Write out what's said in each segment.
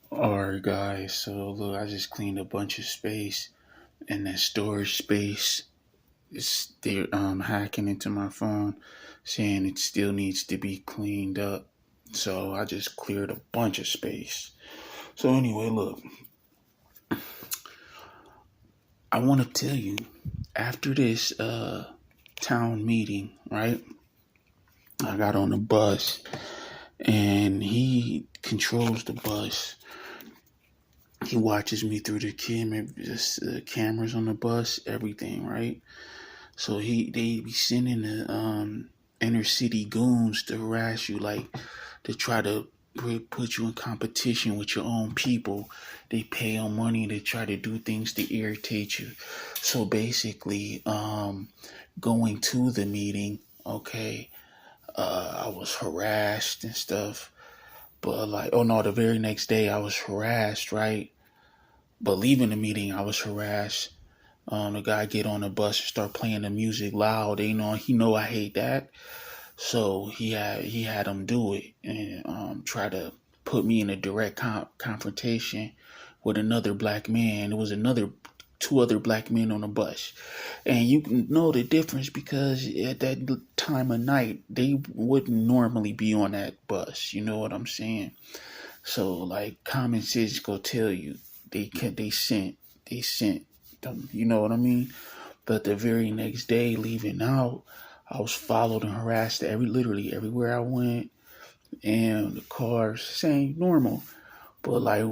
Alright, guys, so look, I just cleaned a bunch of space, and that storage space is they're hacking into my phone, saying it still needs to be cleaned up. So I just cleared a bunch of space. So anyway, look, I want to tell you, after this town meeting, right? I got on the bus, and he controls the bus. He watches me through the cameras on the bus, everything, right? So they be sending the inner city goons to harass you, like to try to put you in competition with your own people. They pay them money to try to do things to irritate you. So basically, going to the meeting, okay, I was harassed and stuff. But like, oh no, the very next day I was harassed, right? But leaving the meeting, I was harassed. The guy get on the bus and start playing the music loud. He know I hate that, so he had him do it and try to put me in a direct confrontation with another black man. There was another two other black men on the bus, and you can know the difference because at that time of night they wouldn't normally be on that bus. You know what I'm saying? So like common sense go tell you they sent them. You know what I mean? But the very next day, leaving out, I was followed and harassed literally everywhere I went, and the cars same normal. But like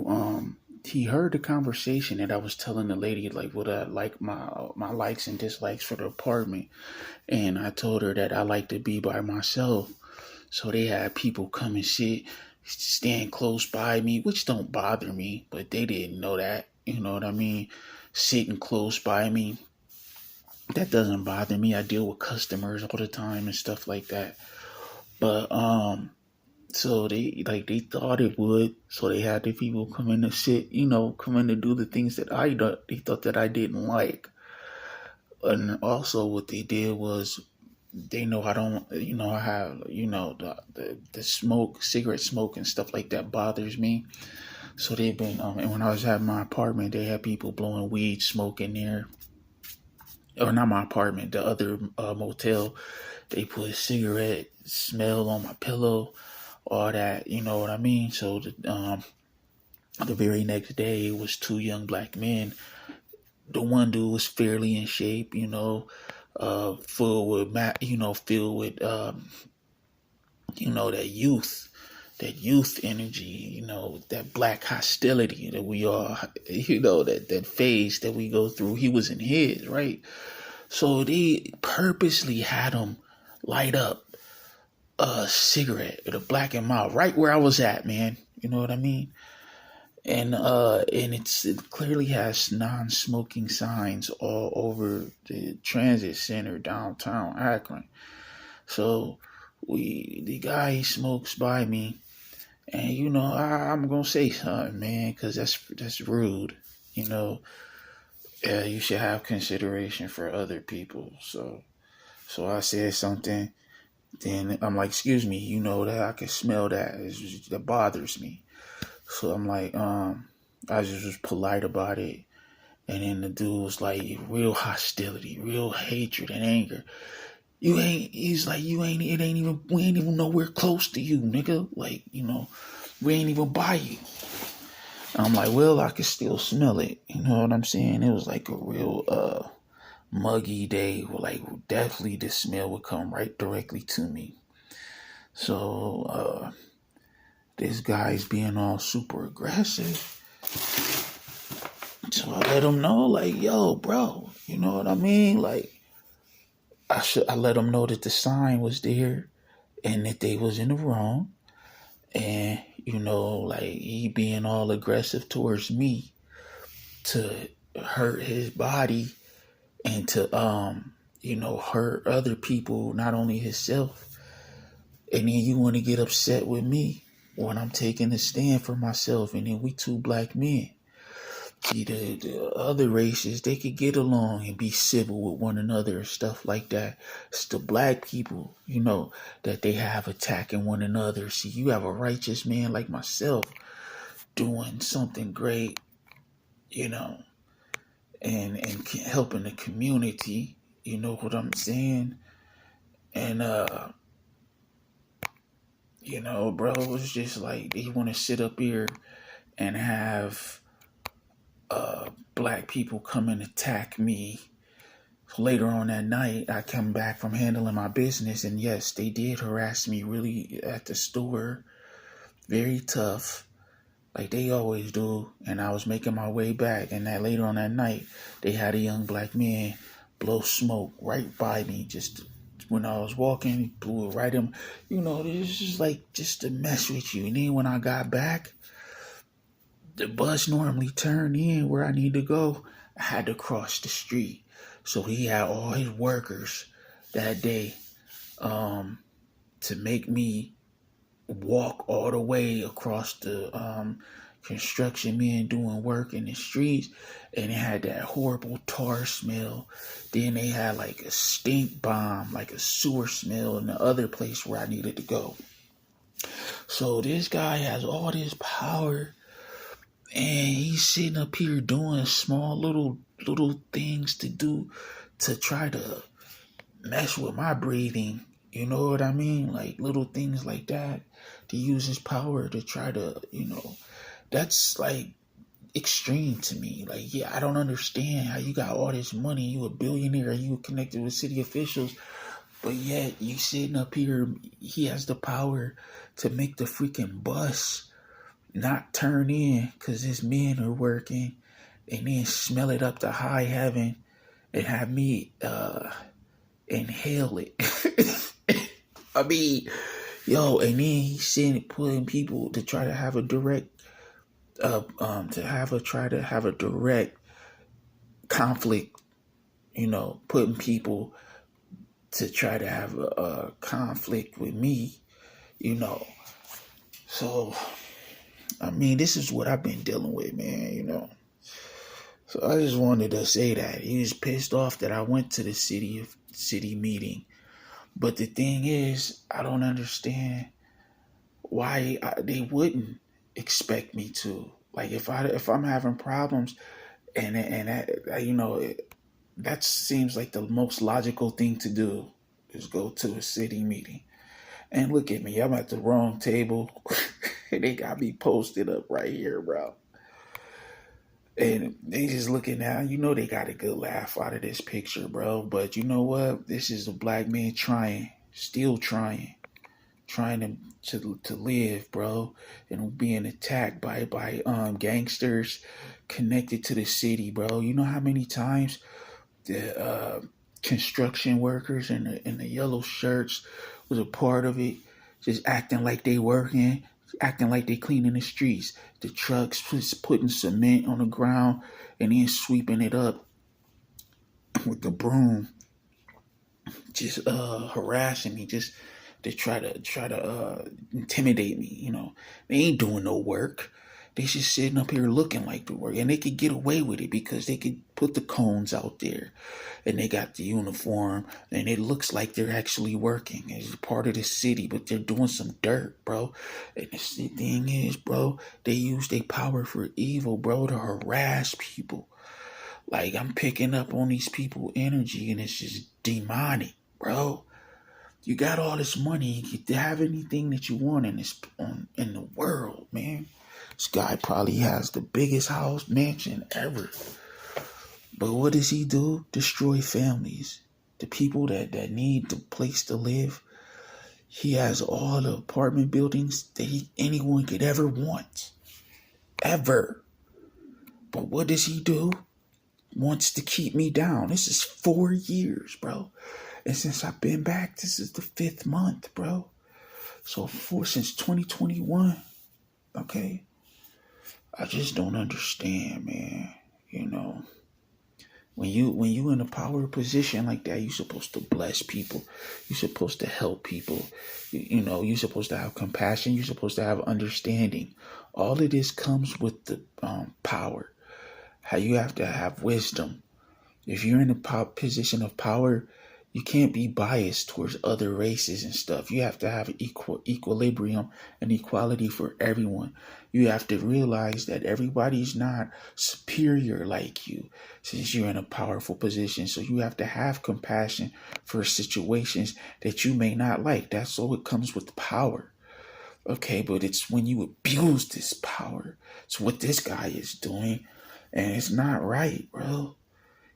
he heard the conversation that I was telling the lady like what I like my likes and dislikes for the apartment, and I told her that I like to be by myself. So they had people come and stand close by me, which don't bother me, but they didn't know that. You know what I mean? Sitting close by me, that doesn't bother me. I deal with customers all the time and stuff like that. But so they thought it would. So they had the people come in to sit, come in to do the things that they thought that I didn't like. And also what they did was they know I don't, I have, the smoke, cigarette smoke and stuff like that bothers me. So they've been, and when I was at my apartment, they had people blowing weed smoke in there. Or not my apartment, the other motel. They put cigarette smell on my pillow, all that, you know what I mean? So the very next day, it was two young black men. The one dude was fairly in shape, full with, filled with, that youth energy, that black hostility that we all, that phase that we go through. He was in his, right? So they purposely had him light up a cigarette with a black and mild right where I was at, man. You know what I mean? And it clearly has non-smoking signs all over the transit center downtown Akron. So the guy he smokes by me, and I'm gonna say something, man, because that's rude. You know, you should have consideration for other people. So I said something. Then I'm like, excuse me, that I can smell that. That bothers me. So I'm like, I just was polite about it. And then the dude was like, real hostility, real hatred and anger. He's like, we ain't even nowhere close to you, nigga. Like, we ain't even by you. And I'm like, well, I can still smell it. You know what I'm saying? It was like a real, muggy day where like definitely the smell would come right directly to me. So this guy's being all super aggressive. So I let him know, like, yo, bro, you know what I mean? Like, I let him know that the sign was there and that they was in the wrong. And, like he being all aggressive towards me to hurt his body and to hurt other people, not only himself. And then you want to get upset with me when I'm taking a stand for myself, and then we two black men. See, the other races, they could get along and be civil with one another and stuff like that. It's the black people, that they have attacking one another. See, you have a righteous man like myself. doing something great, you know, and helping the community. You know what I'm saying? And bro, it's just like they want to sit up here and have black people come and attack me. Later on that night, I come back from handling my business, and yes, they did harass me really at the store, very tough, like they always do. And I was making my way back, and that later on that night, they had a young black man blow smoke right by me. Just when I was walking, he blew it right in. This is like just to mess with you. And then when I got back, the bus normally turned in where I need to go. I had to cross the street. So he had all his workers that day to make me walk all the way across the construction men doing work in the streets. And it had that horrible tar smell. Then they had like a stink bomb, like a sewer smell in the other place where I needed to go. So this guy has all this power, and he's sitting up here doing small little things to try to mess with my breathing. You know what I mean? Like little things like that, to use his power to try to, that's like extreme to me. Like, yeah, I don't understand how you got all this money, you a billionaire, you connected with city officials, but yet you sitting up here, he has the power to make the freaking bus not turn in because his men are working, and then smell it up to high heaven and have me inhale it. I mean, and then he's putting people to try to have a direct try to have a direct conflict, putting people to try to have a conflict with me, so I mean, this is what I've been dealing with, man, So I just wanted to say that he was pissed off that I went to the city meeting. But the thing is, I don't understand why they wouldn't expect me to. Like if I'm having problems, and that seems like the most logical thing to do is go to a city meeting. And look at me, I'm at the wrong table. They got me posted up right here, bro. And they just looking at, they got a good laugh out of this picture, bro. But you know what? This is a black man still trying to live, bro, and being attacked by gangsters connected to the city, bro. You know how many times the construction workers in the yellow shirts was a part of it, just acting like they working, acting like they cleaning the streets. The trucks just putting cement on the ground and then sweeping it up with the broom, just harassing me, just to try to intimidate me. They ain't doing no work. They just sitting up here looking like the work, and they could get away with it because they could put the cones out there, and they got the uniform, and it looks like they're actually working. It's part of the city, but they're doing some dirt, bro. And the thing is, bro, they use their power for evil, bro, to harass people. Like, I'm picking up on these people's energy, and it's just demonic, bro. You got all this money, you can have anything that you want in the world, man. This guy probably has the biggest house mansion ever. But what does he do? Destroy families. The people that need the place to live. He has all the apartment buildings that anyone could ever want. Ever. But what does he do? Wants to keep me down. This is 4 years, bro. And since I've been back, this is the 5th month, bro. So since 2021, okay? I just don't understand, man. When you in a power position like that, you're supposed to bless people. You're supposed to help people. You're supposed to have compassion. You're supposed to have understanding. All of this comes with the power. How you have to have wisdom. If you're in a position of power, You can't be biased towards other races and stuff. You have to have equilibrium and equality for everyone. You have to realize that everybody's not superior like you since you're in a powerful position. So you have to have compassion for situations that you may not like. That's so it comes with power. Okay, but it's when you abuse this power. It's what this guy is doing. And it's not right, bro.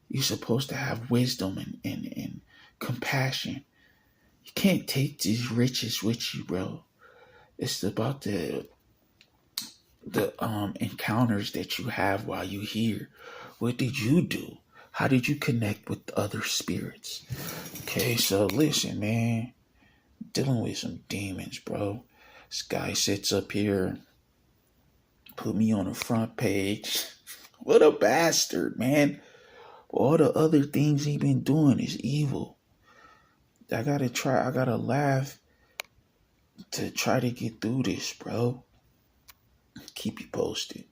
You're supposed to have wisdom and compassion. You can't take these riches with you, bro. It's about the encounters that you have while you're here. What did you do? How did you connect with other spirits? Okay, so listen, man. Dealing with some demons, bro. This guy sits up here, put me on the front page. What a bastard, man. All the other things he been doing is evil. I gotta laugh to try to get through this, bro. Keep you posted.